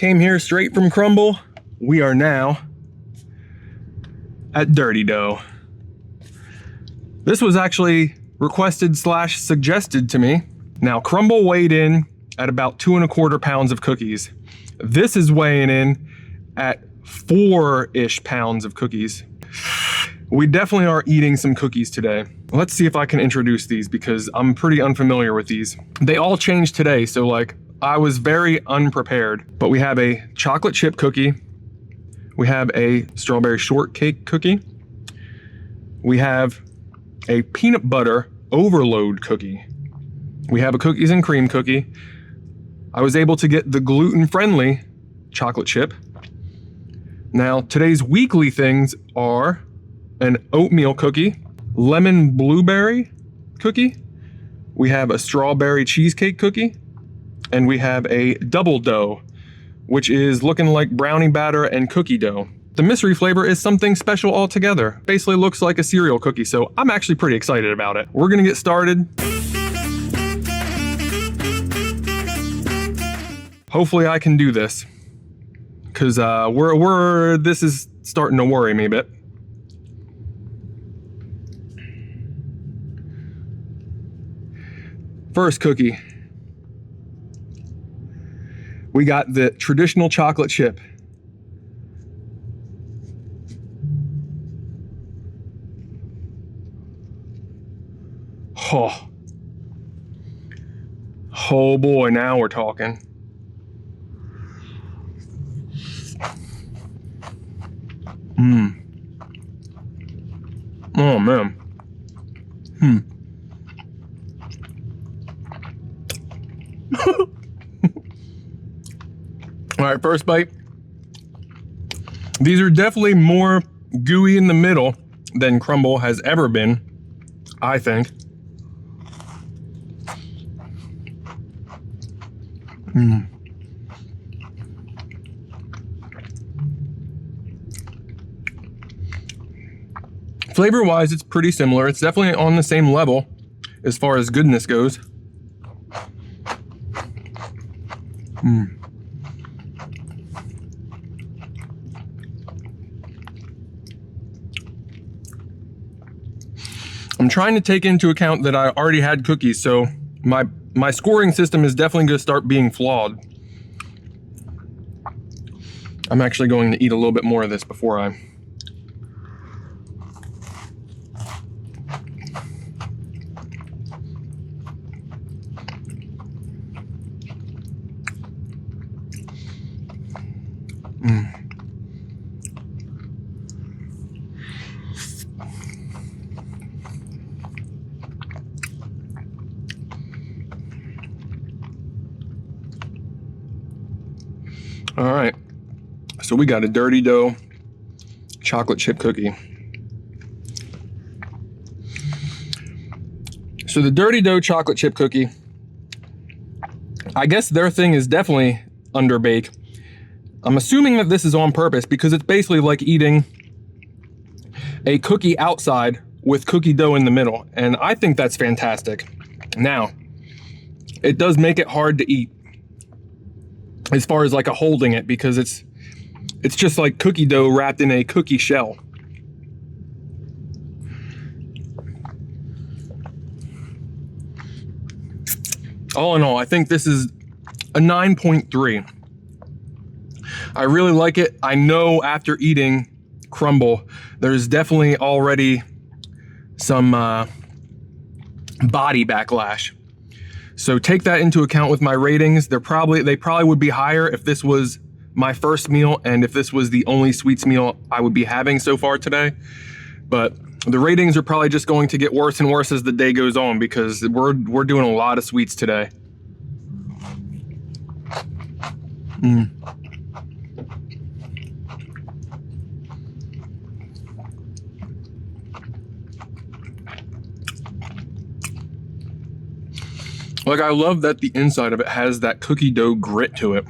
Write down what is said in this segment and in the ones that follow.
Came here straight from Crumbl. We are now at Dirty Dough. This was actually requested / suggested to me. Now, Crumbl weighed in at about 2¼ pounds of cookies. This is weighing in at 4-ish pounds of cookies. We definitely are eating some cookies today. Let's see if I can introduce these because I'm pretty unfamiliar with these. They all changed today, so like I was very unprepared. But we have a chocolate chip cookie. We have a strawberry shortcake cookie. We have a peanut butter overload cookie. We have a cookies and cream cookie. I was able to get the gluten-friendly chocolate chip. Now, today's weekly things are an oatmeal cookie, lemon blueberry cookie, we have a strawberry cheesecake cookie, and we have a double dough, which is looking like brownie batter and cookie dough. The mystery flavor is something special altogether. Basically looks like a cereal cookie, so I'm actually pretty excited about it. We're gonna get started. Hopefully I can do this, because this is starting to worry me a bit. First cookie, we got the traditional chocolate chip. Oh boy, now we're talking. Oh man. All right, first bite. These are definitely more gooey in the middle than Crumbl has ever been, I think. Flavor-wise, it's pretty similar. It's definitely on the same level as far as goodness goes. I'm trying to take into account that I already had cookies, so my scoring system is definitely going to start being flawed. I'm actually going to eat a little bit more of this before I... All right, so we got a Dirty Dough chocolate chip cookie. So the Dirty Dough chocolate chip cookie, I guess their thing is definitely under bake. I'm assuming that this is on purpose because it's basically like eating a cookie outside with cookie dough in the middle, and I think that's fantastic. Now, it does make it hard to eat as far as like a holding it, because it's just like cookie dough wrapped in a cookie shell. All in all, I think this is a 9.3. I really like it. I know after eating Crumbl, there's definitely already some body backlash. So take that into account with my ratings. They probably would be higher if this was my first meal and if this was the only sweets meal I would be having so far today. But the ratings are probably just going to get worse and worse as the day goes on because we're doing a lot of sweets today. Like, I love that the inside of it has that cookie dough grit to it.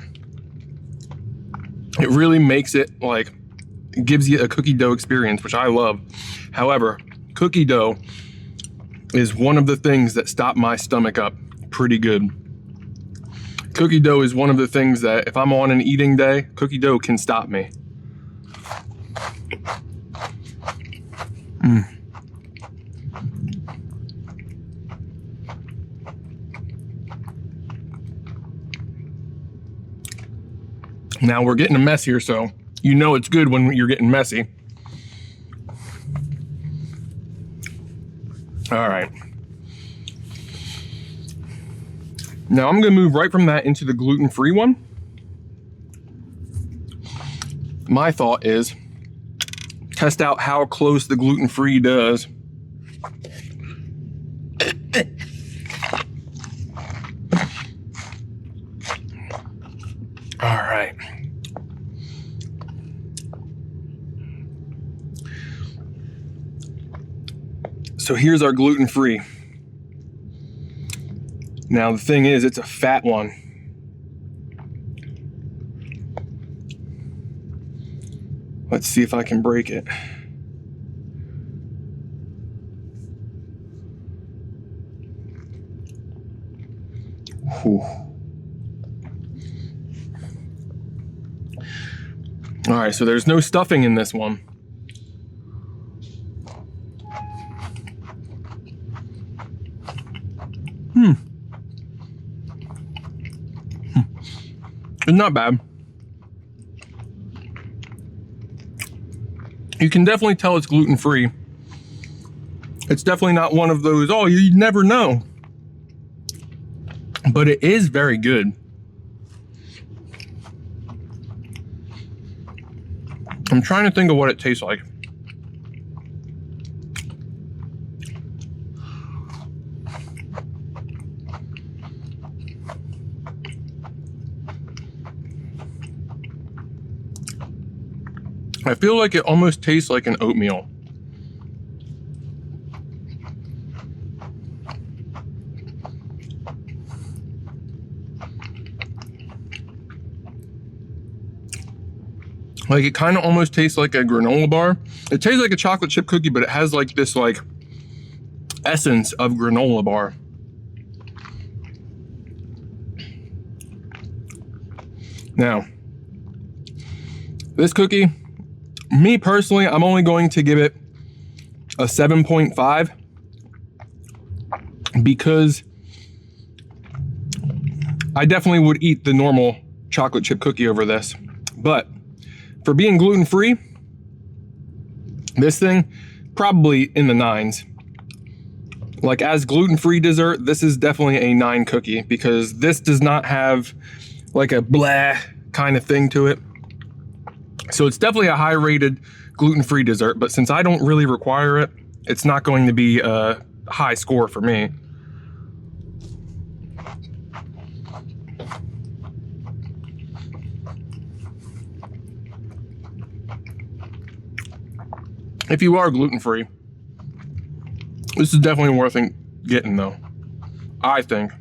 It really makes it, like, it gives you a cookie dough experience, which I love. However, cookie dough is one of the things that stop my stomach up pretty good. Cookie dough is one of the things that if I'm on an eating day, cookie dough can stop me. Now we're getting a mess here, so you know it's good when you're getting messy. All right. Now I'm gonna move right from that into the gluten-free one. My thought is test out how close the gluten-free does. All right. So here's our gluten-free. Now the thing is, it's a fat one. Let's see if I can break it. Whew. All right, so there's no stuffing in this one. It's not bad. You can definitely tell it's gluten-free. It's definitely not one of those, oh, you never know. But it is very good. I'm trying to think of what it tastes like. I feel like it almost tastes like an oatmeal. Like it kind of almost tastes like a granola bar. It tastes like a chocolate chip cookie, but it has like this like essence of granola bar. Now, this cookie, me personally, I'm only going to give it a 7.5 because I definitely would eat the normal chocolate chip cookie over this. But for being gluten-free, this thing, probably in the 9s. Like as gluten-free dessert, this is definitely a 9 cookie because this does not have like a blah kind of thing to it. So it's definitely a high rated gluten-free dessert, but since I don't really require it, it's not going to be a high score for me. If you are gluten-free, this is definitely worth getting though, I think.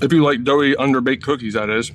If you like doughy underbaked cookies, that is.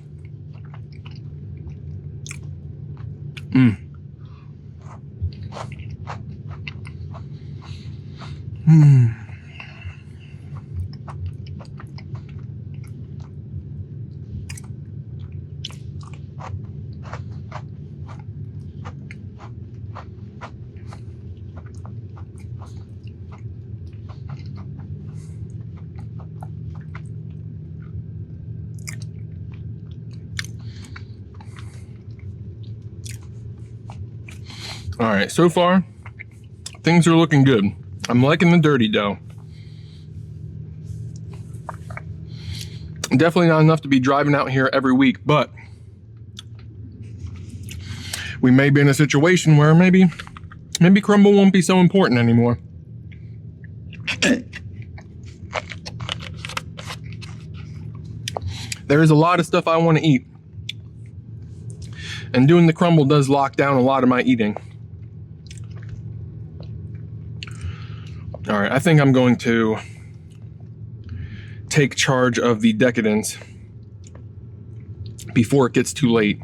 All right, so far, things are looking good. I'm liking the dirty dough. Definitely not enough to be driving out here every week, but we may be in a situation where maybe Crumbl won't be so important anymore. There is a lot of stuff I want to eat, and doing the Crumbl does lock down a lot of my eating. All right, I think I'm going to take charge of the decadence before it gets too late.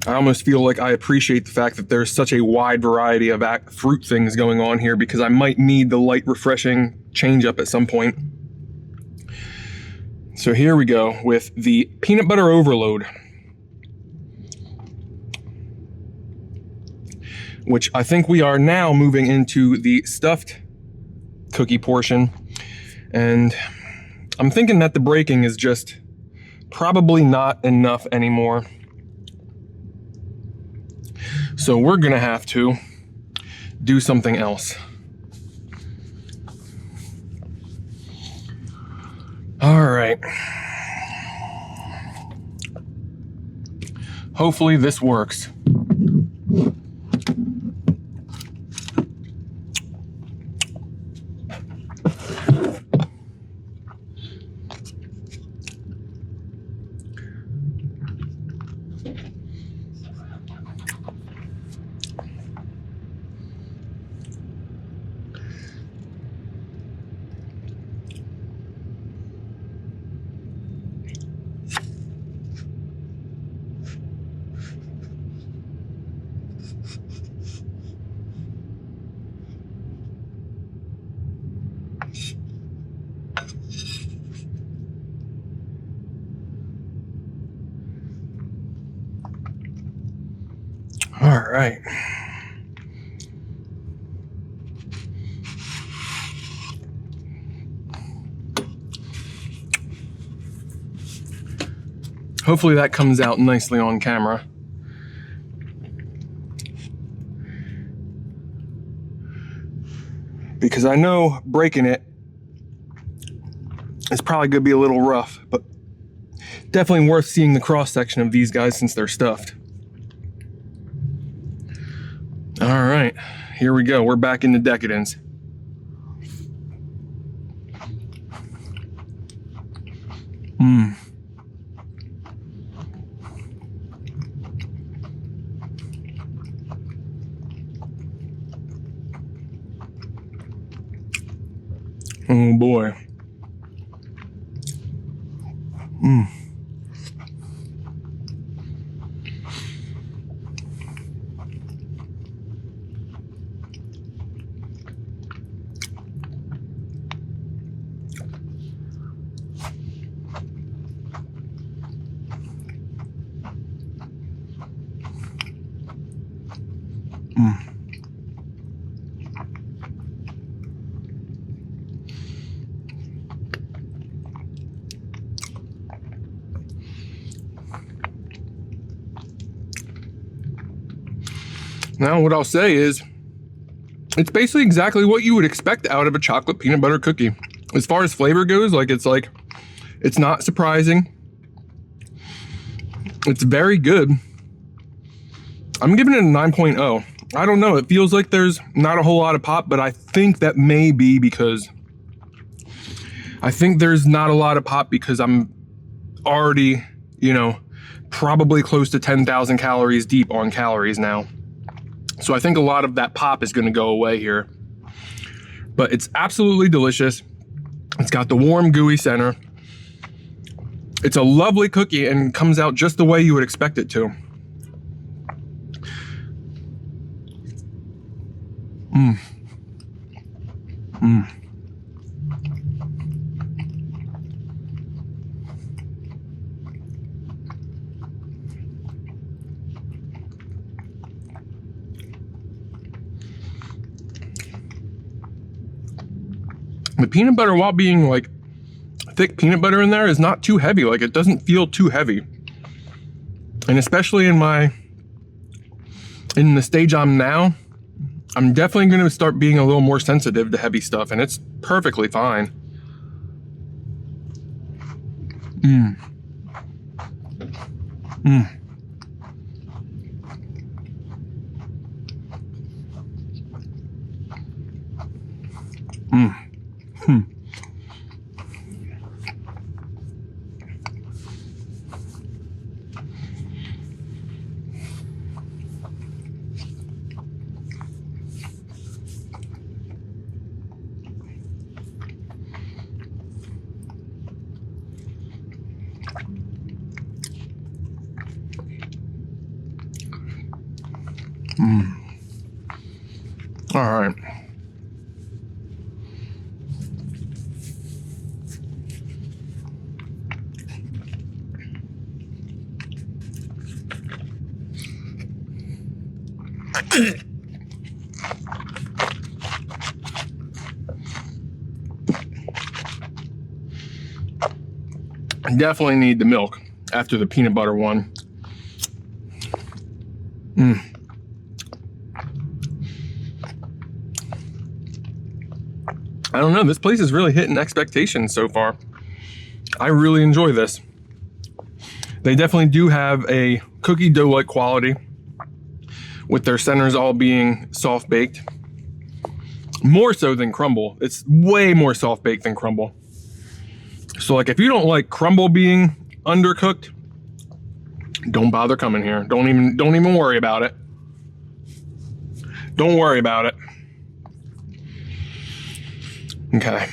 I almost feel like I appreciate the fact that there's such a wide variety of fruit things going on here, because I might need the light, refreshing change up at some point. So here we go with the peanut butter overload, which I think we are now moving into the stuffed cookie portion. And I'm thinking that the breaking is just probably not enough anymore. So we're gonna have to do something else. All right. Hopefully this works. All right. Hopefully that comes out nicely on camera. Because I know breaking it is probably gonna be a little rough, but definitely worth seeing the cross section of these guys since they're stuffed. All right, here we go. We're back into decadence. Oh boy. Now what I'll say is, it's basically exactly what you would expect out of a chocolate peanut butter cookie. As far as flavor goes, it's not surprising. It's very good. I'm giving it a 9.0. I don't know, it feels like there's not a whole lot of pop, but I think that may be because I think there's not a lot of pop because I'm already, you know, probably close to 10,000 calories deep on calories now. So I think a lot of that pop is going to go away here. But it's absolutely delicious. It's got the warm, gooey center. It's a lovely cookie and comes out just the way you would expect it to. The peanut butter, while being like thick peanut butter in there, is not too heavy. Like, it doesn't feel too heavy. And especially in the stage I'm now, I'm definitely going to start being a little more sensitive to heavy stuff, and it's perfectly fine. All right. Definitely need the milk after the peanut butter one. I don't know, this place is really hitting expectations so far. I really enjoy this. They definitely do have a cookie dough-like quality with their centers all being soft baked. More so than Crumbl. It's way more soft baked than Crumbl. So like if you don't like Crumbl being undercooked, don't bother coming here. Don't even worry about it. Don't worry about it. Okay.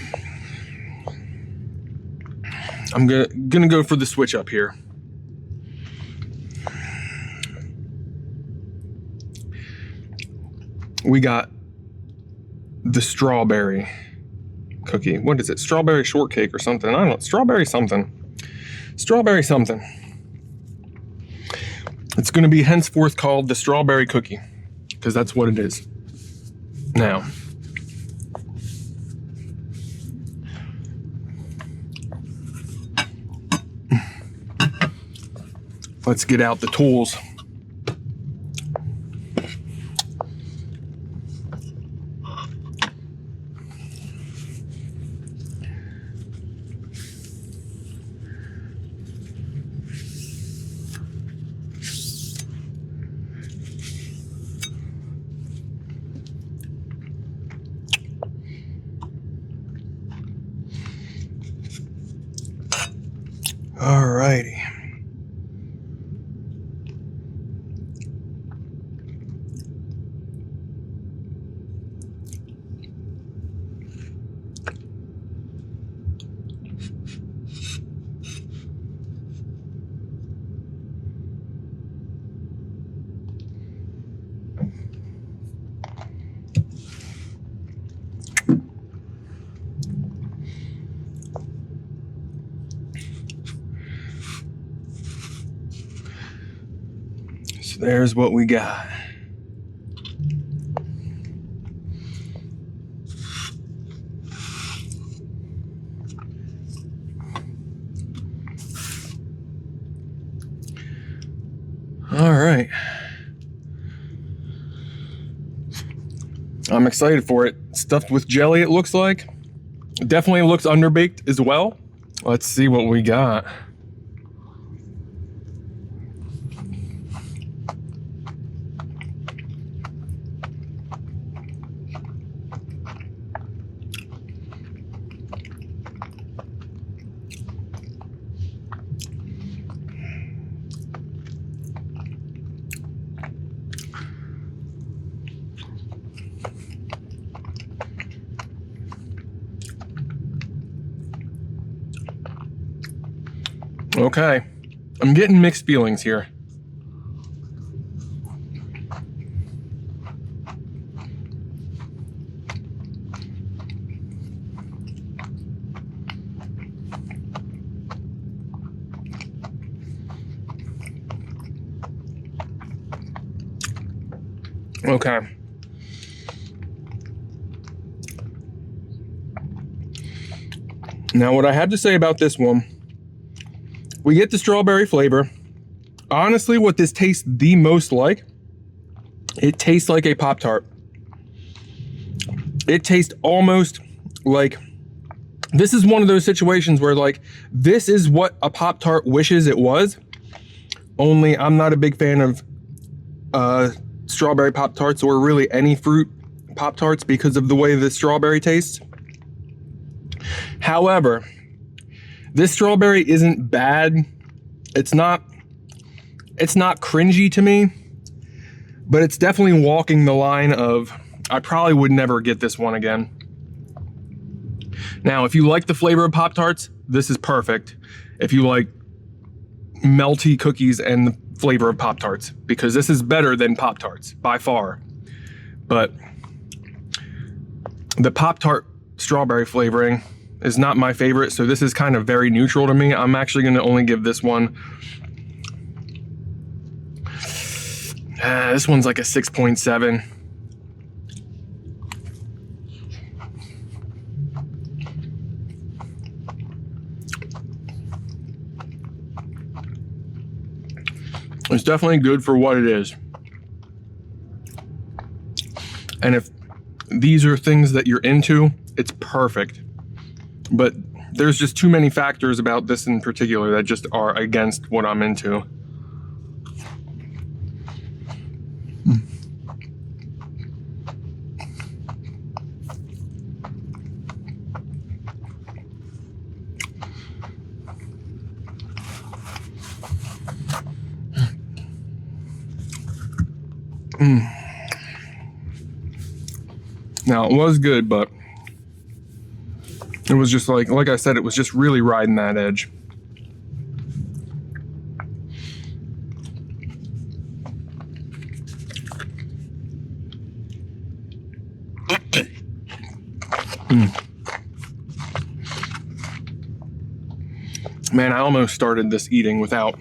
I'm gonna go for the switch up here. We got the strawberry cookie. What is it? Strawberry shortcake or something? I don't know. Strawberry something. Strawberry something. It's going to be henceforth called the strawberry cookie because that's what it is. Now, let's get out the tools. Alrighty. So there's what we got. All right. I'm excited for it. Stuffed with jelly, it looks like. It definitely looks underbaked as well. Let's see what we got. Okay, I'm getting mixed feelings here. Okay. Now, what I have to say about this one, we get the strawberry flavor. Honestly, what this tastes the most like, it tastes like a Pop-Tart. It tastes almost like, this is one of those situations where like, this is what a Pop-Tart wishes it was, only I'm not a big fan of strawberry Pop-Tarts or really any fruit Pop-Tarts because of the way the strawberry tastes. However, this strawberry isn't bad. It's not cringy to me, but it's definitely walking the line of, I probably would never get this one again. Now, if you like the flavor of Pop-Tarts, this is perfect. If you like melty cookies and the flavor of Pop-Tarts, because this is better than Pop-Tarts by far. But the Pop-Tart strawberry flavoring is not my favorite, so this is kind of very neutral to me. I'm actually going to only give this one, this one's like a 6.7. It's definitely good for what it is. And if these are things that you're into, it's perfect. But there's just too many factors about this in particular that just are against what I'm into. Now, it was good, but it was just like I said, it was just really riding that edge. Man, I almost started this eating without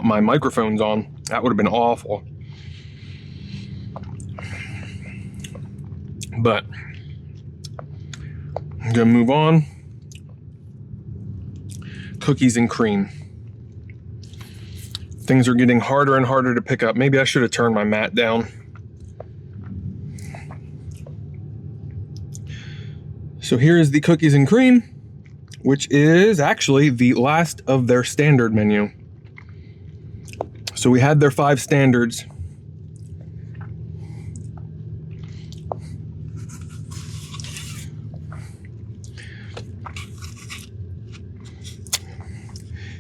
my microphones on. That would have been awful. But I'm gonna move on. Cookies and cream. Things are getting harder and harder to pick up. Maybe I should have turned my mat down. So here's the cookies and cream, which is actually the last of their standard menu. So we had their 5 standards.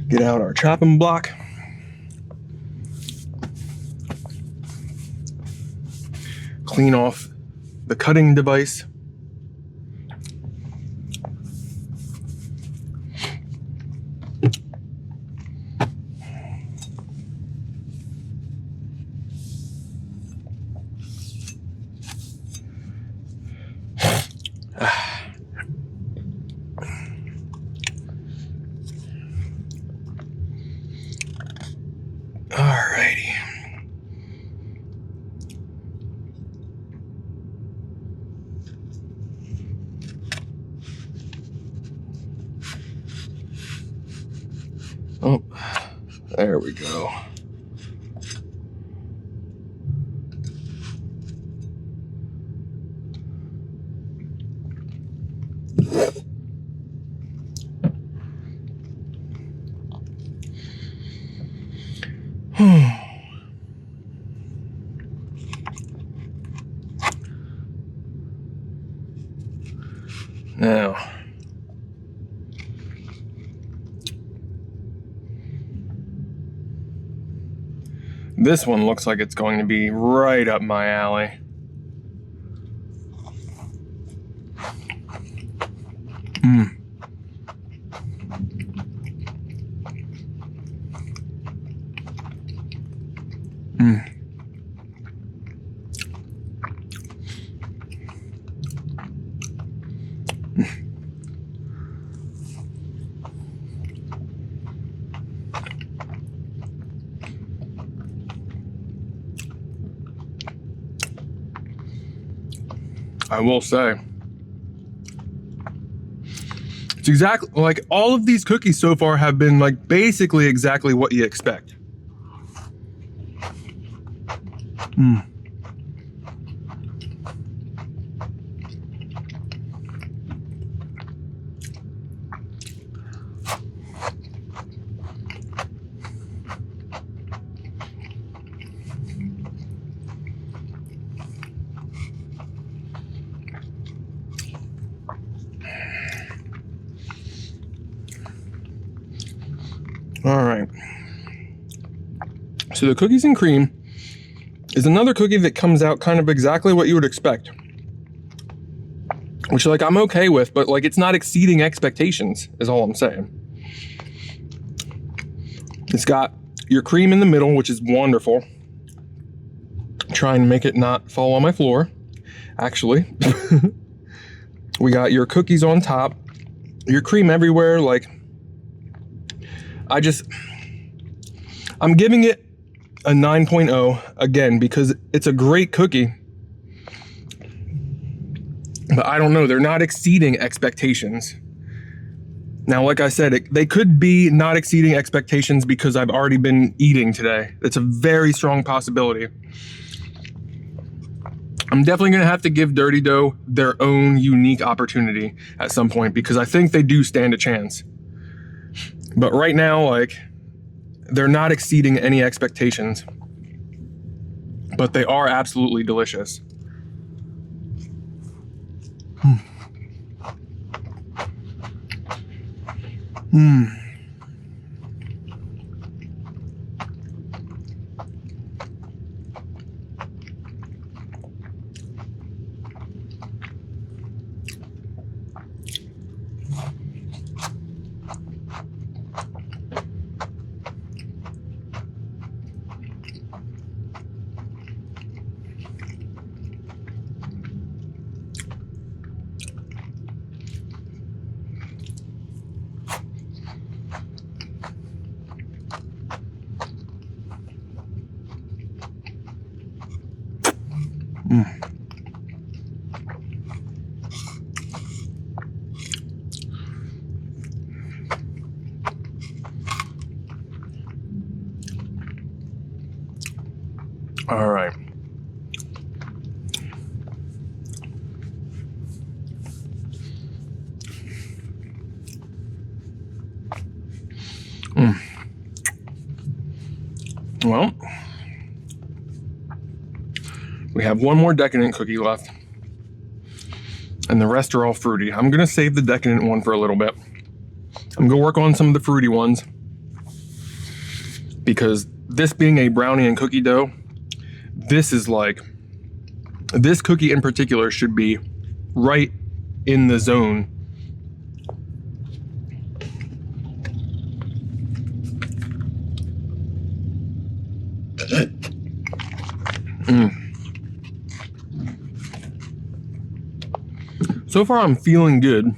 Get out our chopping block. Clean off the cutting device. Alrighty. Oh, there we go. Now, this one looks like it's going to be right up my alley. I will say, it's exactly like all of these cookies so far have been like basically exactly what you expect. All right. So the cookies and cream is another cookie that comes out kind of exactly what you would expect, which like I'm okay with, but like it's not exceeding expectations is all I'm saying. It's got your cream in the middle, which is wonderful. Trying to make it not fall on my floor, actually. We got your cookies on top, your cream everywhere. Like, I'm giving it a 9.0 again because it's a great cookie. But I don't know, they're not exceeding expectations. Now, like I said, they could be not exceeding expectations because I've already been eating today. It's a very strong possibility. I'm definitely gonna have to give Dirty Dough their own unique opportunity at some point because I think they do stand a chance. But right now, like, they're not exceeding any expectations. But they are absolutely delicious. All right. Well, we have one more decadent cookie left, and the rest are all fruity. I'm gonna save the decadent one for a little bit. I'm gonna work on some of the fruity ones because this being a brownie and cookie dough, this is like, this cookie in particular should be right in the zone. So far, I'm feeling good.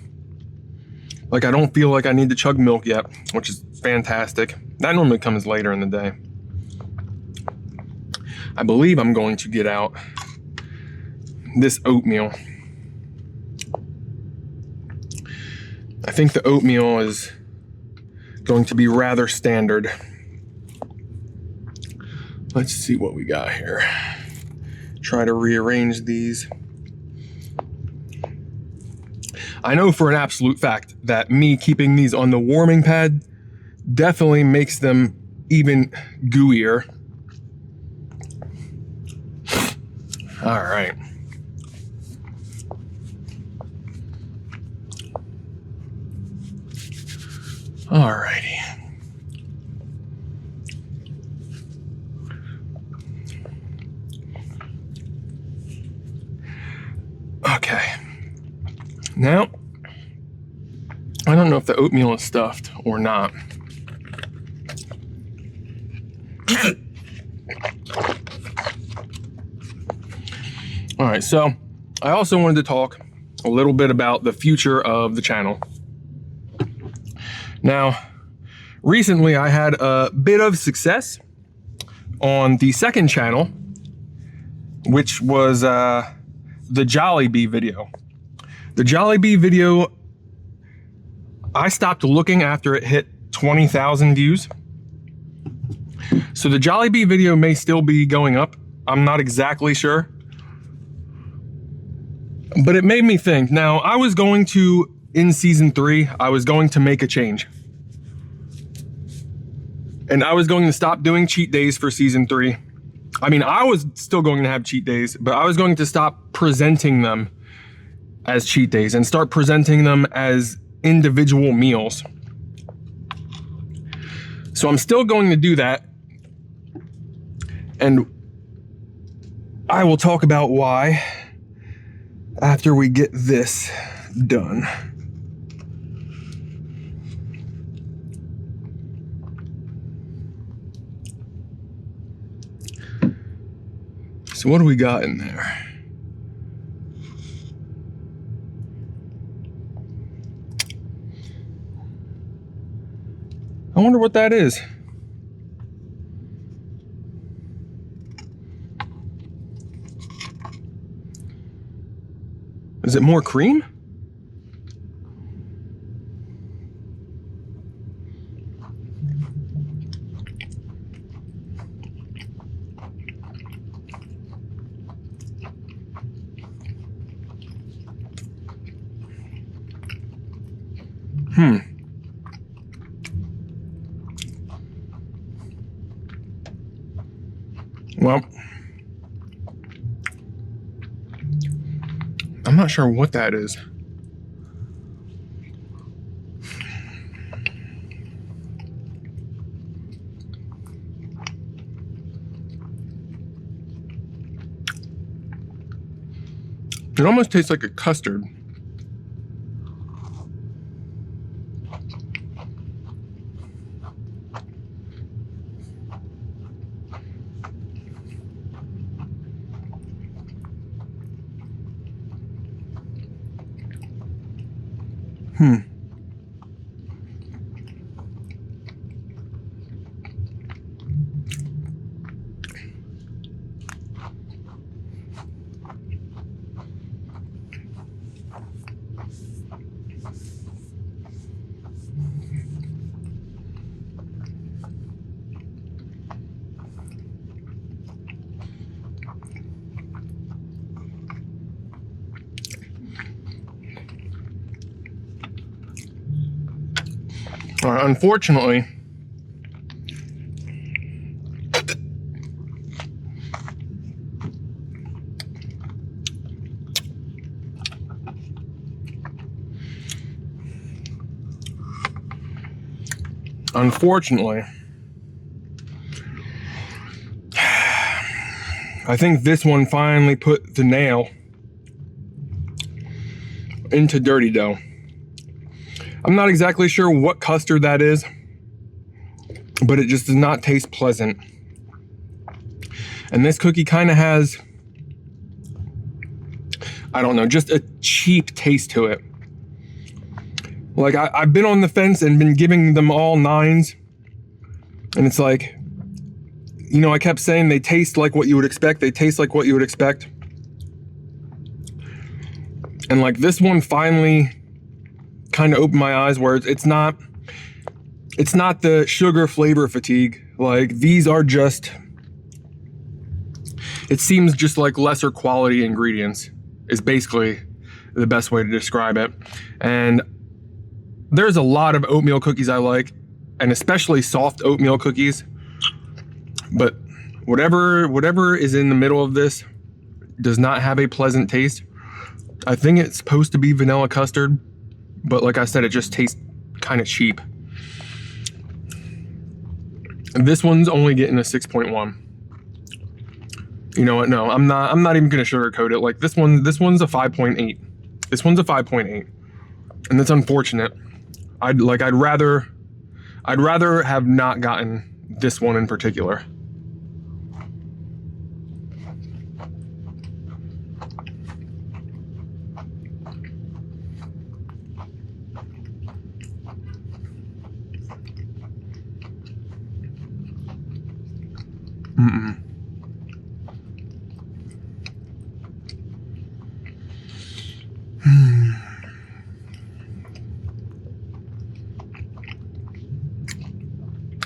Like, I don't feel like I need to chug milk yet, which is fantastic. That normally comes later in the day. I believe I'm going to get out this oatmeal. I think the oatmeal is going to be rather standard. Let's see what we got here. Try to rearrange these. I know for an absolute fact that me keeping these on the warming pad definitely makes them even gooier. All right. All righty. Okay. Now, I don't know if the oatmeal is stuffed or not. All right, so I also wanted to talk a little bit about the future of the channel. Now, recently I had a bit of success on the second channel, which was the Jollibee video. The Jollibee video, I stopped looking after it hit 20,000 views. So the Jollibee video may still be going up. I'm not exactly sure. But it made me think. Now, I was going to, in season 3, I was going to make a change. And I was going to stop doing cheat days for season 3. I mean, I was still going to have cheat days, but I was going to stop presenting them as cheat days and start presenting them as individual meals. So I'm still going to do that. And I will talk about why after we get this done. So what do we got in there? I wonder what that is. Is it more cream? Well, I'm not sure what that is. It almost tastes like a custard. Unfortunately, I think this one finally put the nail into dirty dough. I'm not exactly sure what custard that is, but it just does not taste pleasant. And this cookie kind of has, I don't know, just a cheap taste to it. Like I've been on the fence and been giving them all 9s. And it's like, you know, I kept saying they taste like what you would expect. They taste like what you would expect. And like this one finally kind of opened my eyes where it's not the sugar flavor fatigue. Like these are just, it seems just like lesser quality ingredients is basically the best way to describe it. And there's a lot of oatmeal cookies I like, and especially soft oatmeal cookies. But whatever is in the middle of this does not have a pleasant taste. I think it's supposed to be vanilla custard, but like I said, it just tastes kind of cheap. And this one's only getting a 6.1. You know what? No, I'm not even gonna sugarcoat it. Like this one's a 5.8. This one's a 5.8, and that's unfortunate. I'd rather have not gotten this one in particular.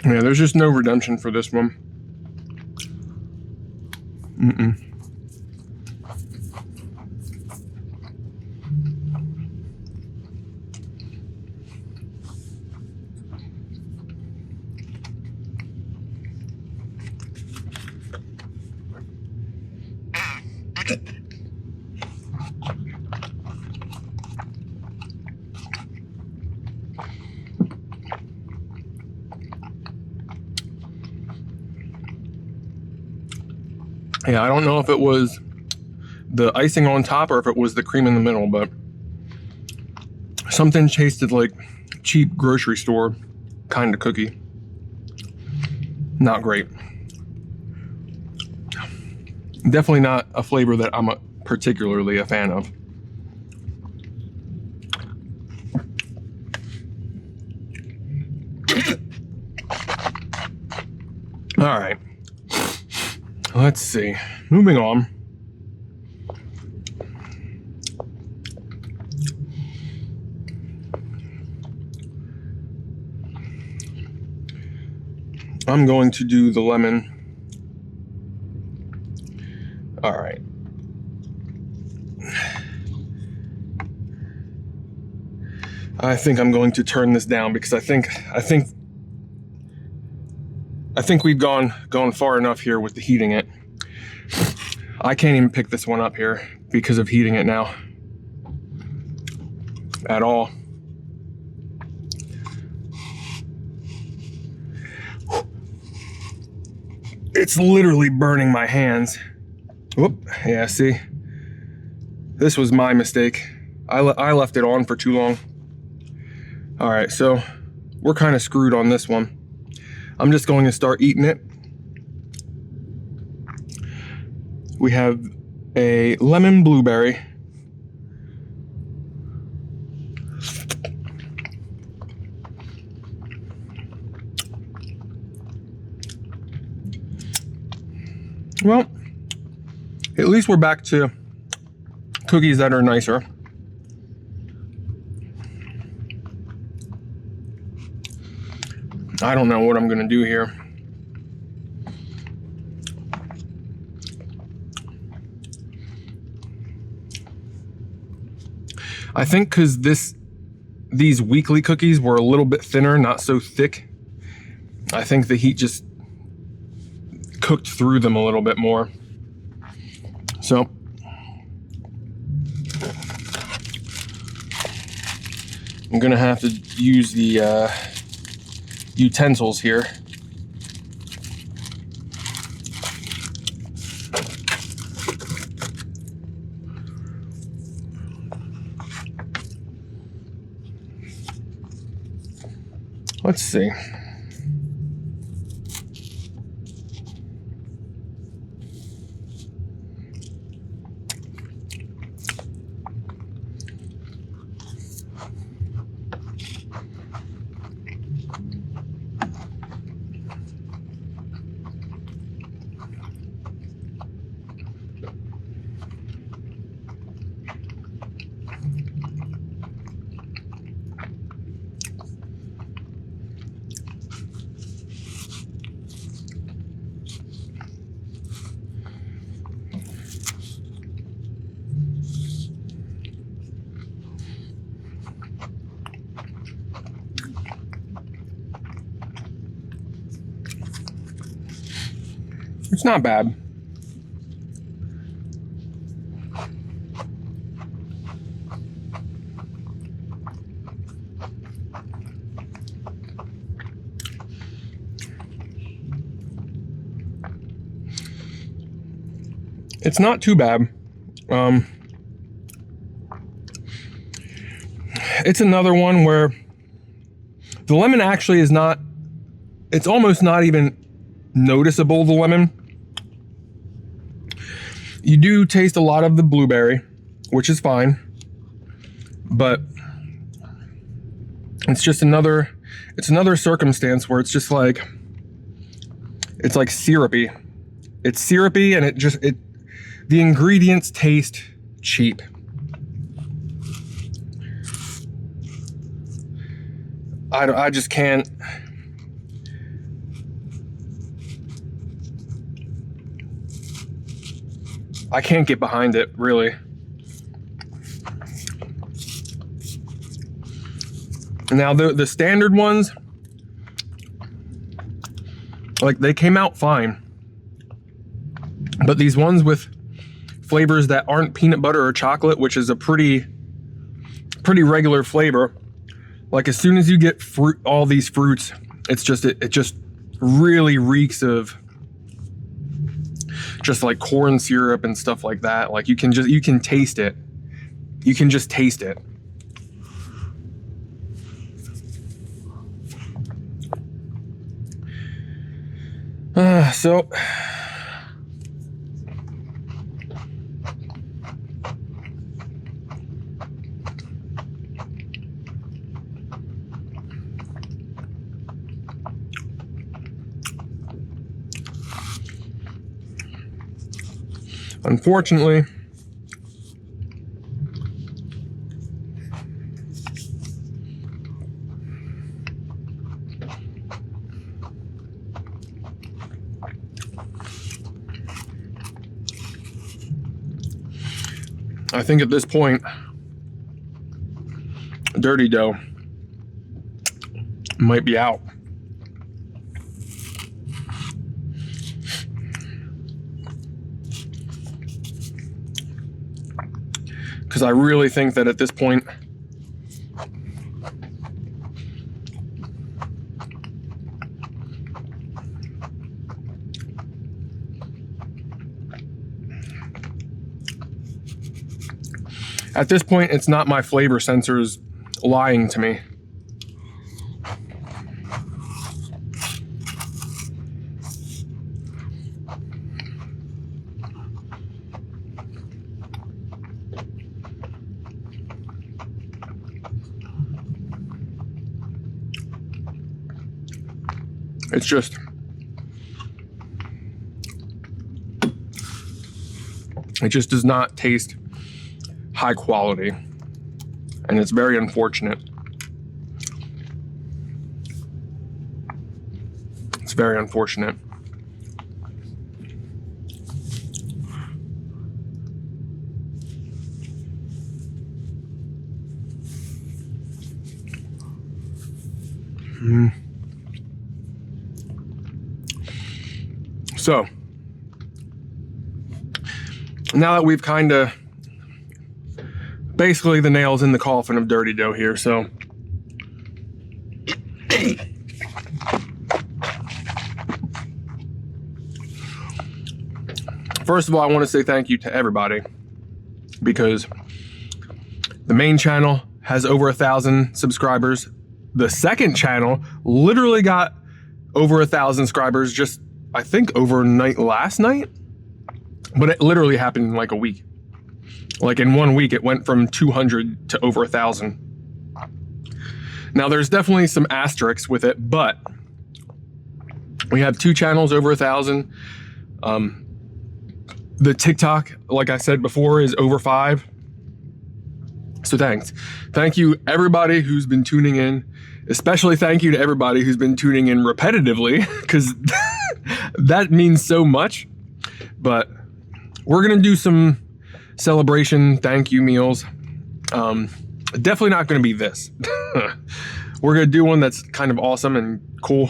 Yeah, there's just no redemption for this one. Yeah, I don't know if it was the icing on top or if it was the cream in the middle, but something tasted like cheap grocery store kind of cookie. Not great. Definitely not a flavor that I'm particularly a fan of. All right, let's see. Moving on. I'm going to do the lemon. All right. I think I'm going to turn this down because I think we've gone far enough here with the heating it. I can't even pick this one up here because of heating it now at all. It's literally burning my hands. Whoop, yeah, see? This was my mistake. I left it on for too long. All right, so we're kind of screwed on this one. I'm just going to start eating it. We have a lemon blueberry. Well, at least we're back to cookies that are nicer. I don't know what I'm gonna do here. I think because these weekly cookies were a little bit thinner, not so thick. I think the heat just cooked through them a little bit more. So I'm gonna have to use the utensils here. Let's see. It's not bad. It's not too bad. It's another one where the lemon actually is not, it's almost not even noticeable, the lemon. You do taste a lot of the blueberry, which is fine, but it's just another circumstance where it's just like, it's like syrupy. It's syrupy and the ingredients taste cheap. I just can't. I can't get behind it, really. Now the standard ones, like, they came out fine. But these ones with flavors that aren't peanut butter or chocolate, which is a pretty regular flavor, like as soon as you get all these fruits, it's just it just really reeks of just like corn syrup and stuff like that. Like you can taste it. You can just taste it. Unfortunately, I think at this point, Dirty Dough might be out. Because I really think that at this point, it's not my flavor sensors lying to me. It's just, it just does not taste high quality, and it's very unfortunate. It's very unfortunate. So, now that we've kind of basically the nail's in the coffin of Dirty Dough here, so first of all, I want to say thank you to everybody, because the main channel has over 1,000 subscribers. The second channel literally got over 1,000 subscribers just, I think, overnight last night, but it literally happened in like a week. Like in 1 week, it went from 200 to over 1,000. Now there's definitely some asterisks with it, but we have 2 channels over 1,000. The TikTok, like I said before, is over 5. So thanks. Thank you everybody who's been tuning in. Especially thank you to everybody who's been tuning in repetitively, because that means so much. But we're gonna do some celebration thank you meals. Definitely not gonna be this. We're gonna do one that's kind of awesome and cool.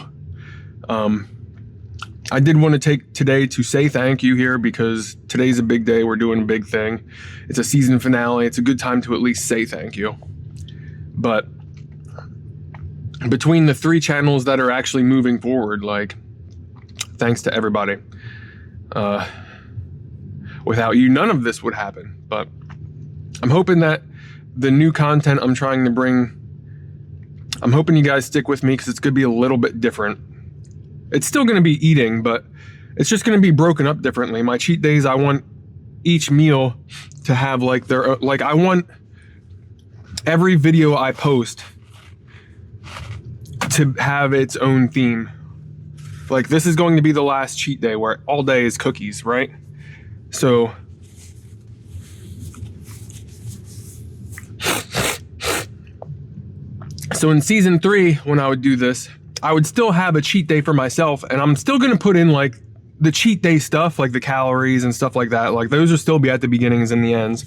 I did want to take today to say thank you here, because today's a big day. We're doing a big thing. It's a season finale. It's a good time to at least say thank you. But between the 3 channels that are actually moving forward, like, thanks to everybody. Without you, none of this would happen. But I'm hoping that the new content I'm trying to bring, I'm hoping you guys stick with me, because it's going to be a little bit different. It's still going to be eating, but it's just going to be broken up differently. My cheat days, I want each meal to have like their, like, I want every video I post to have its own theme. Like, this is going to be the last cheat day where all day is cookies, right? So in season 3, when I would do this, I would still have a cheat day for myself, and I'm still gonna put in like the cheat day stuff, like the calories and stuff like that. Like, those will still be at the beginnings and the ends.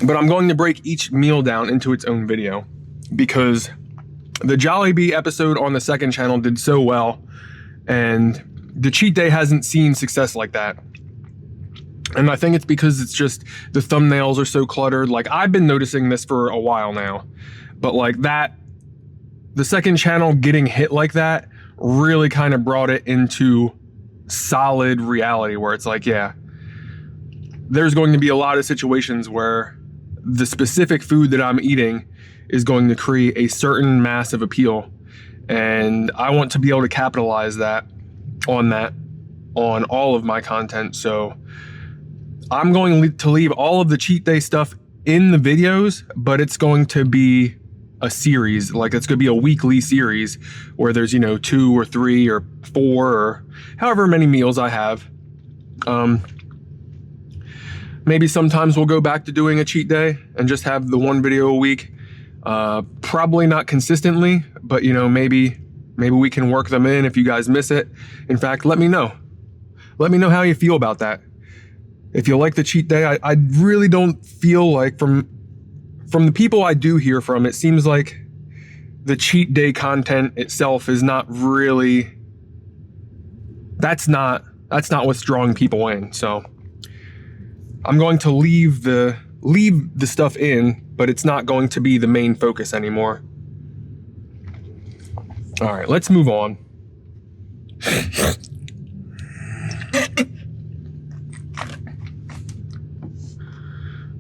But I'm going to break each meal down into its own video, because the Jollibee episode on the second channel did so well, and the cheat day hasn't seen success like that. And I think it's because it's just the thumbnails are so cluttered. Like, I've been noticing this for a while now, but like that, the second channel getting hit like that really kind of brought it into solid reality, where it's like, yeah, there's going to be a lot of situations where the specific food that I'm eating is going to create a certain massive appeal. And I want to be able to capitalize on all of my content. So I'm going to leave all of the cheat day stuff in the videos, but it's going to be a series. Like, it's going to be a weekly series where there's, 2 or 3 or 4 or however many meals I have. Maybe sometimes we'll go back to doing a cheat day and just have the one video a week. Probably not consistently, but you know, maybe we can work them in if you guys miss it. In fact, let me know. Let me know how you feel about that. If you like the cheat day, I really don't feel like from the people I do hear from, it seems like the cheat day content itself is not really, that's not what's drawing people in. So I'm going to leave the stuff in, but it's not going to be the main focus anymore. All right, let's move on.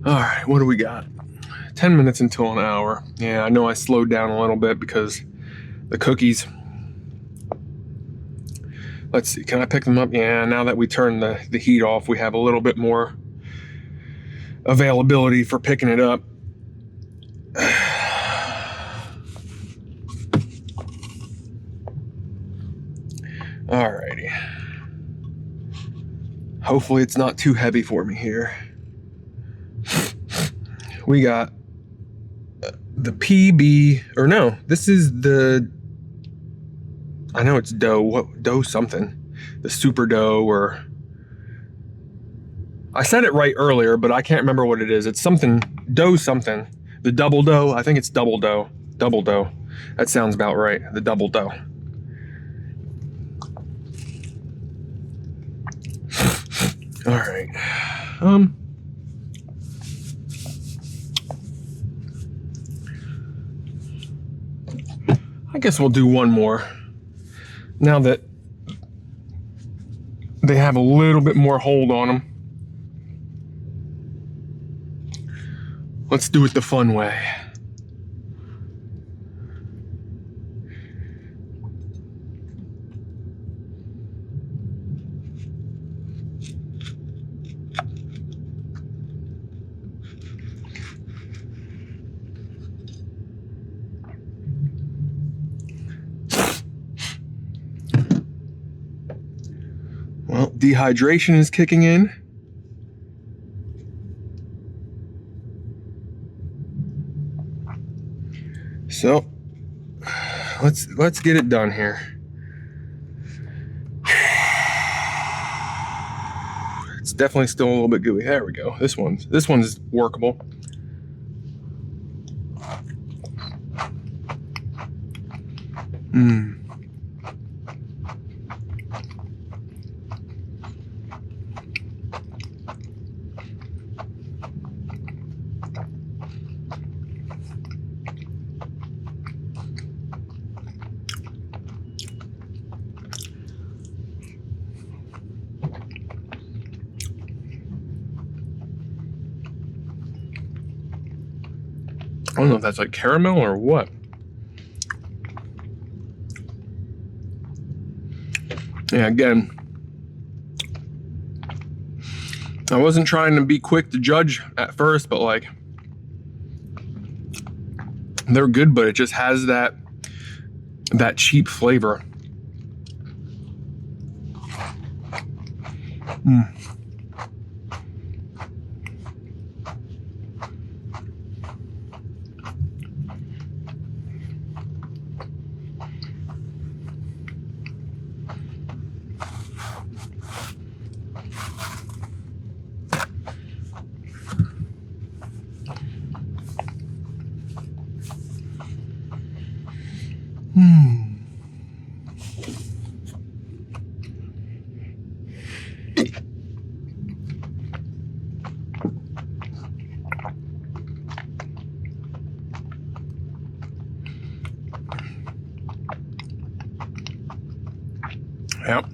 All right, what do we got? 10 minutes until an hour. Yeah, I know I slowed down a little bit because the cookies. Let's see, can I pick them up? Yeah, now that we turned the heat off, we have a little bit more availability for picking it up. Alrighty. Hopefully it's not too heavy for me here. We got the PB, or no, this is the, I know it's dough, what dough something, the super dough, or I said it right earlier, but I can't remember what it is. It's something, dough something, the double dough, I think it's double dough, that sounds about right, the double dough. All right, I guess we'll do one more. Now that they have a little bit more hold on them. Let's do it the fun way. Well, dehydration is kicking in. So let's get it done here. It's definitely still a little bit gooey. There we go. This one's workable. I don't know if that's like caramel or what. Yeah, again, I wasn't trying to be quick to judge at first, but like, they're good, but it just has that cheap flavor. Yep.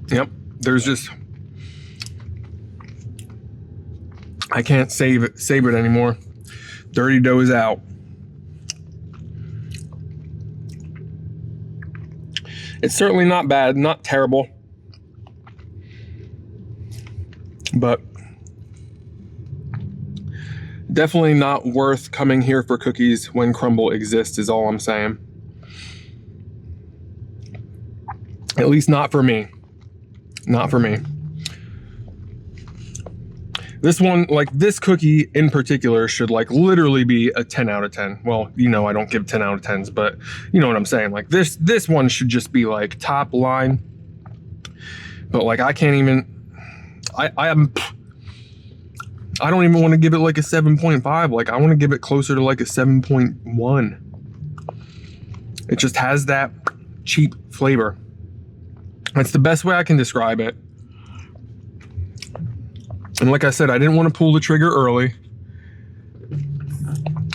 Yep. There's just, I can't save it anymore. Dirty dough is out. It's certainly not bad, not terrible, but definitely not worth coming here for cookies when Crumbl exists is all I'm saying. At least not for me. Not for me. This one, like this cookie in particular, should like literally be a 10 out of 10. Well, you know I don't give 10 out of 10s, but you know what I'm saying. Like this one should just be like top line. But like I can't even, I don't even want to give it like a 7.5. Like I want to give it closer to like a 7.1. It just has that cheap flavor. That's the best way I can describe it. And like I said, I didn't want to pull the trigger early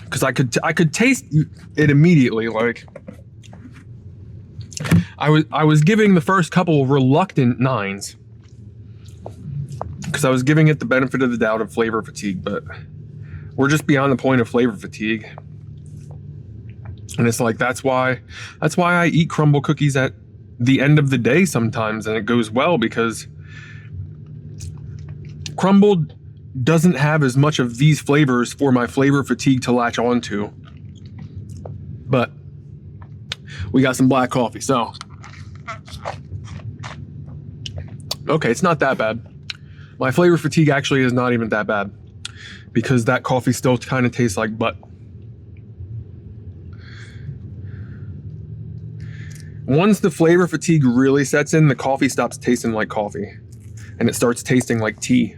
because I could taste it immediately. Like I was giving the first couple reluctant 9s because I was giving it the benefit of the doubt of flavor fatigue, but we're just beyond the point of flavor fatigue. And it's like that's why I eat Crumbl cookies at the end of the day sometimes, and it goes well because Crumbl doesn't have as much of these flavors for my flavor fatigue to latch onto. But we got some black coffee, so okay, it's not that bad. My flavor fatigue actually is not even that bad because that coffee still kind of tastes like butt. Once the flavor fatigue really sets in, the coffee stops tasting like coffee and it starts tasting like tea.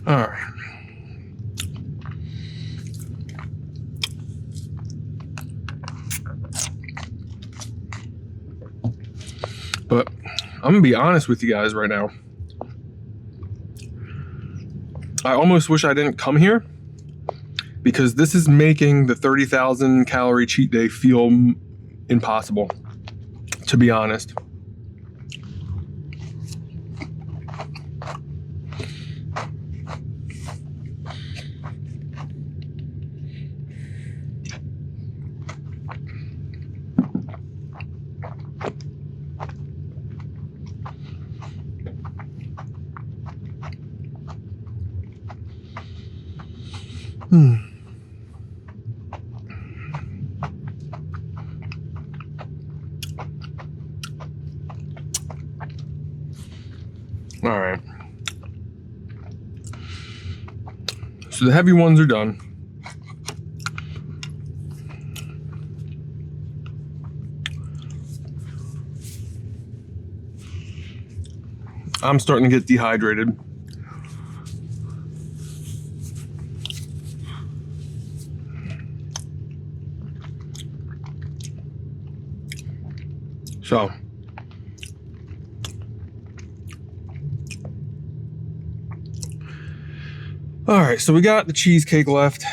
All right. But I'm gonna be honest with you guys right now. I almost wish I didn't come here because this is making the 30,000 calorie cheat day feel impossible, to be honest. All right. So the heavy ones are done. I'm starting to get dehydrated. So all right, so we got the cheesecake left.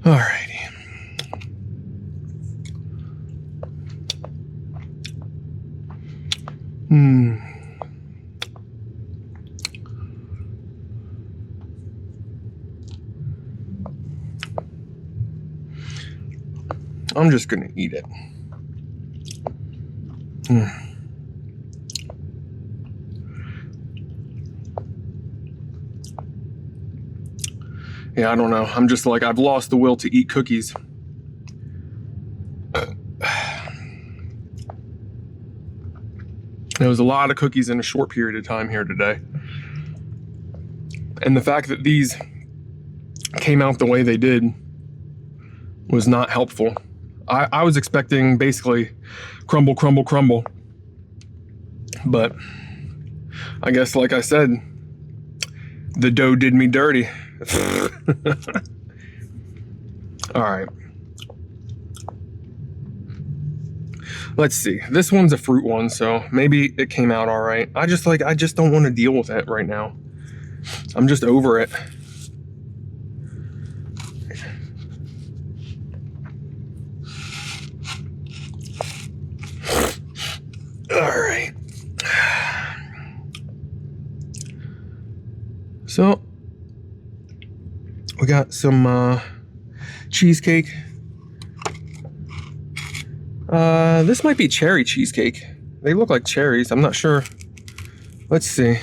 All righty. I'm just gonna eat it. Yeah, I don't know. I'm just like, I've lost the will to eat cookies. There was a lot of cookies in a short period of time here today. And the fact that these came out the way they did was not helpful. I was expecting basically crumble, crumble, crumble. But I guess, like I said, the dough did me dirty. All right. Let's see. This one's a fruit one, so maybe it came out all right. I just don't want to deal with it right now. I'm just over it. All right. So we got some cheesecake. This might be cherry cheesecake. They look like cherries. I'm not sure. Let's see.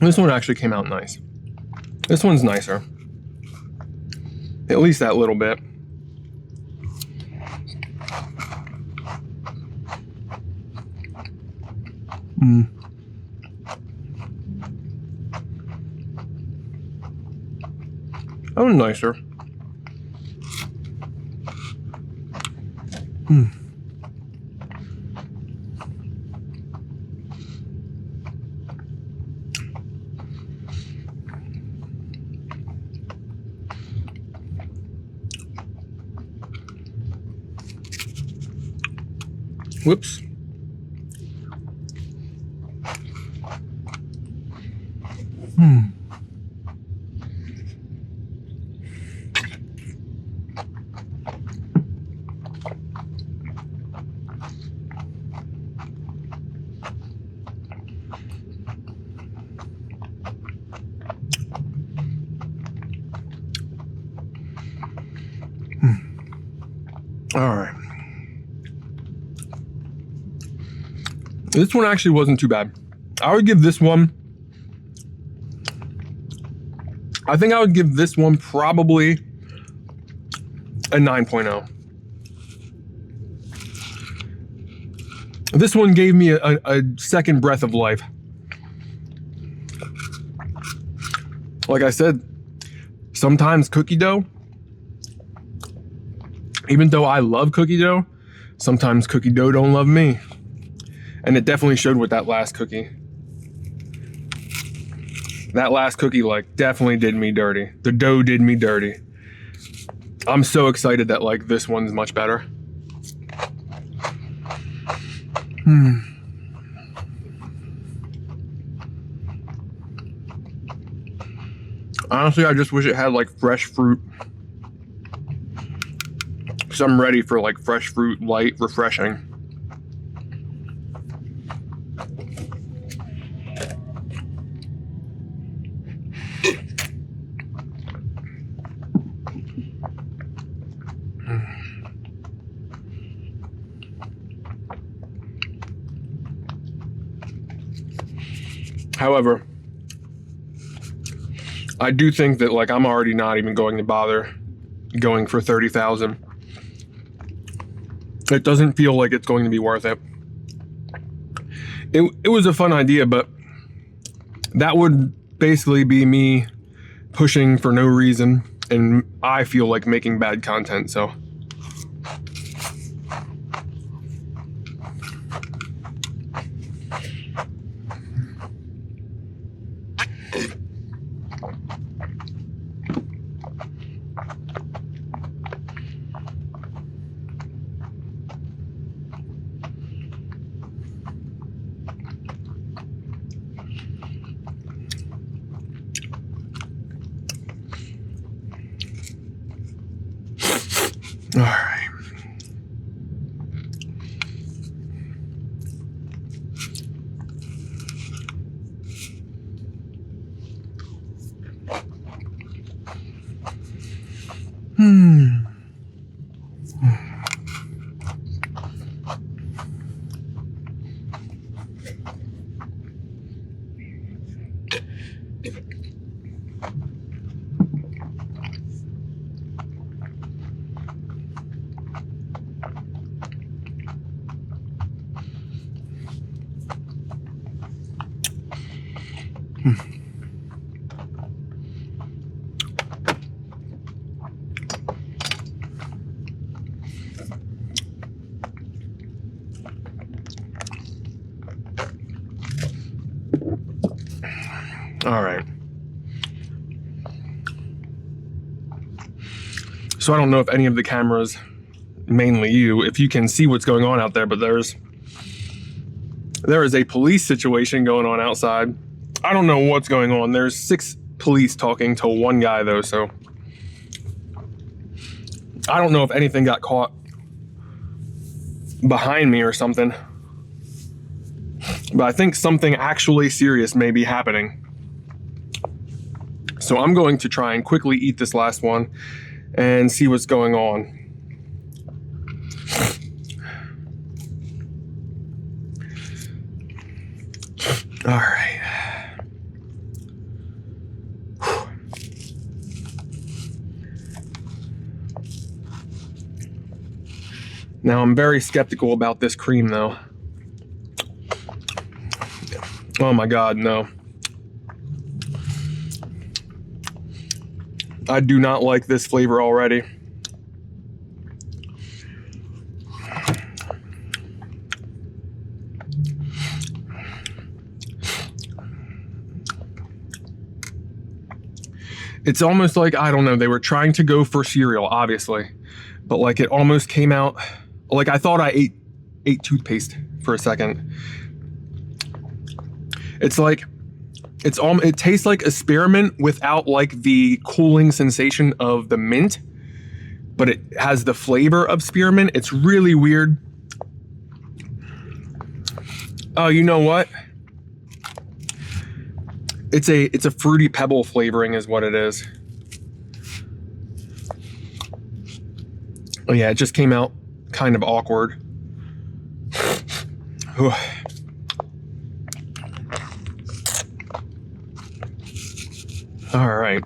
This one actually came out nice. This one's nicer. At least that little bit. Oh, nicer. Whoops. All right. This one actually wasn't too bad. I would give this one, I think I would give this one probably a 9.0. This one gave me a second breath of life. Like I said, sometimes cookie dough, even though I love cookie dough, sometimes cookie dough don't love me. And it definitely showed with that last cookie. That last cookie, like, definitely did me dirty. The dough did me dirty. I'm so excited that, like, this one's much better. Honestly, I just wish it had, like, fresh fruit. Because I'm ready for, like, fresh fruit, light, refreshing. However, I do think that, like, I'm already not even going to bother going for 30,000. It doesn't feel like it's going to be worth it. It was a fun idea, but that would basically be me pushing for no reason, and I feel like making bad content, so. All right. All right. So I don't know if any of the cameras, mainly you, if you can see what's going on out there, but there is a police situation going on outside. I don't know what's going on. There's 6 police talking to one guy though, so I don't know if anything got caught behind me or something. But I think something actually serious may be happening. So I'm going to try and quickly eat this last one and see what's going on. All right. Now I'm very skeptical about this cream though. Oh my God, no. I do not like this flavor already. It's almost like, I don't know, they were trying to go for cereal, obviously, but like it almost came out, like I thought I ate toothpaste for a second. It's like, it tastes like a spearmint without like the cooling sensation of the mint, but it has the flavor of spearmint. It's really weird. Oh, you know what? It's a fruity pebble flavoring is what it is. Oh yeah, it just came out kind of awkward. All right.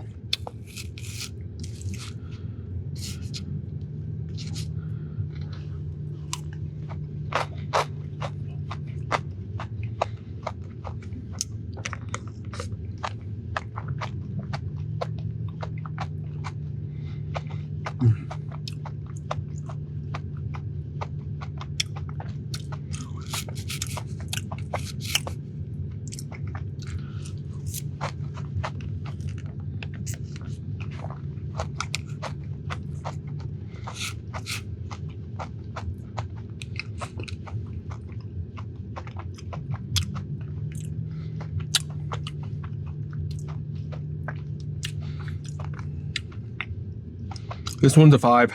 This one's a 5.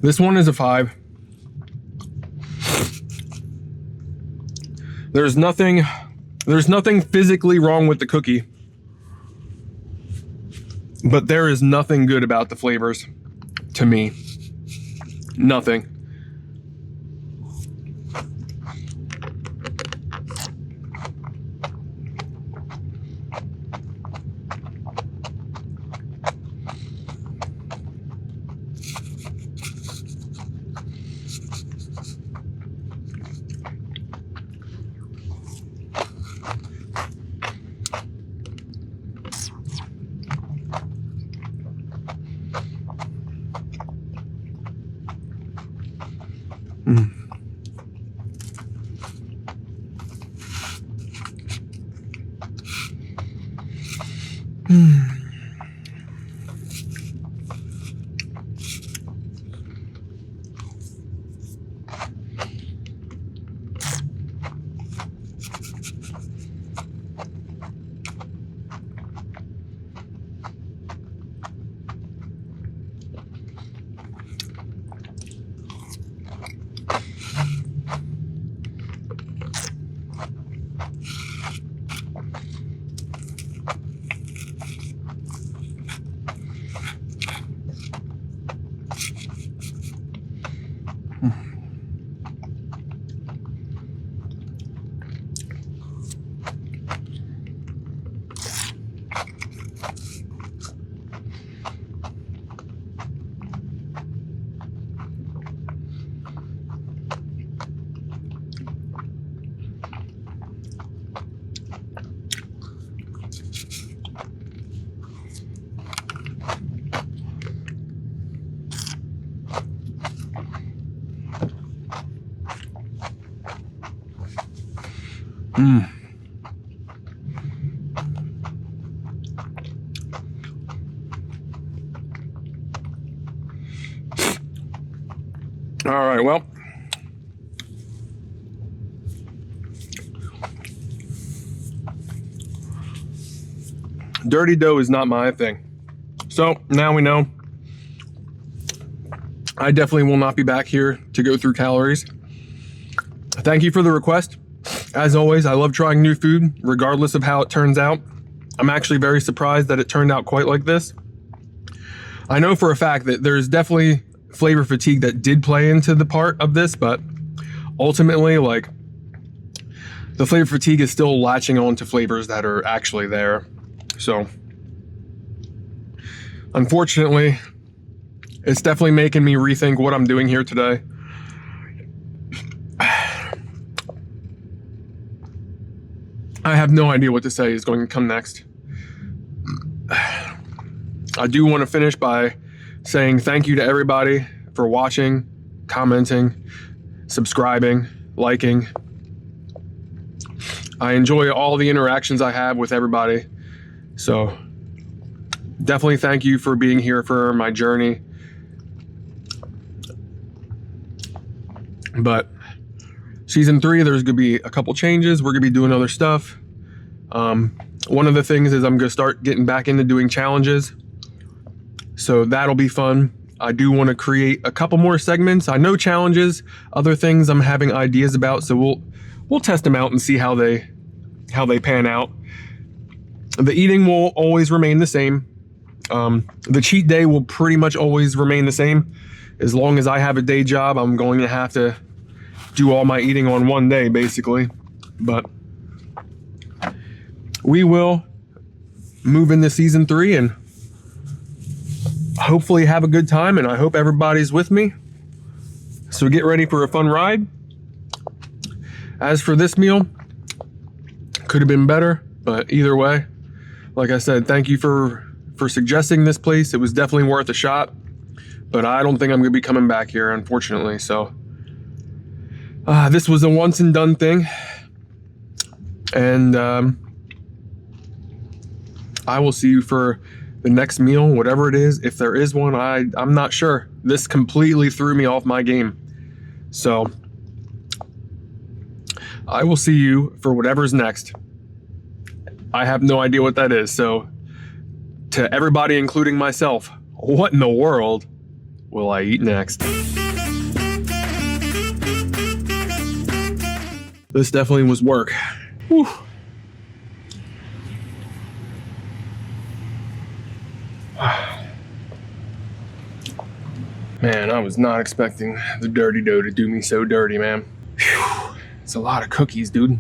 This one is a 5. There's nothing physically wrong with the cookie, but there is nothing good about the flavors to me. Nothing. All right, well, dirty dough is not my thing. So now we know. I definitely will not be back here to go through calories. Thank you for the request. As always, I love trying new food, regardless of how it turns out. I'm actually very surprised that it turned out quite like this. I know for a fact that there's definitely flavor fatigue that did play into the part of this, but ultimately, like, the flavor fatigue is still latching on to flavors that are actually there. So, unfortunately, it's definitely making me rethink what I'm doing here today. I have no idea what to say is going to come next. I do want to finish by saying thank you to everybody for watching, commenting, subscribing, liking. I enjoy all the interactions I have with everybody. So definitely thank you for being here for my journey. But season 3, there's gonna be a couple changes. We're gonna be doing other stuff. One of the things is I'm gonna start getting back into doing challenges. So that'll be fun. I do want to create a couple more segments. I know challenges, other things I'm having ideas about, so we'll test them out and see how they pan out. The eating will always remain the same. The cheat day will pretty much always remain the same. As long as I have a day job, I'm going to have to do all my eating on one day, basically. But we will move into season 3 and hopefully have a good time, and I hope everybody's with me. So get ready for a fun ride. As for this meal, could have been better, but either way, like I said, thank you for suggesting this place. It was definitely worth a shot, but I don't think I'm gonna be coming back here, unfortunately. So this was a once and done thing, and I will see you for the next meal, whatever it is. If there is one, I'm not sure. This completely threw me off my game. So I will see you for whatever's next. I have no idea what that is. So to everybody, including myself, what in the world will I eat next? This definitely was work. Whew. Man, I was not expecting the dirty dough to do me so dirty, man. Whew. It's a lot of cookies, dude.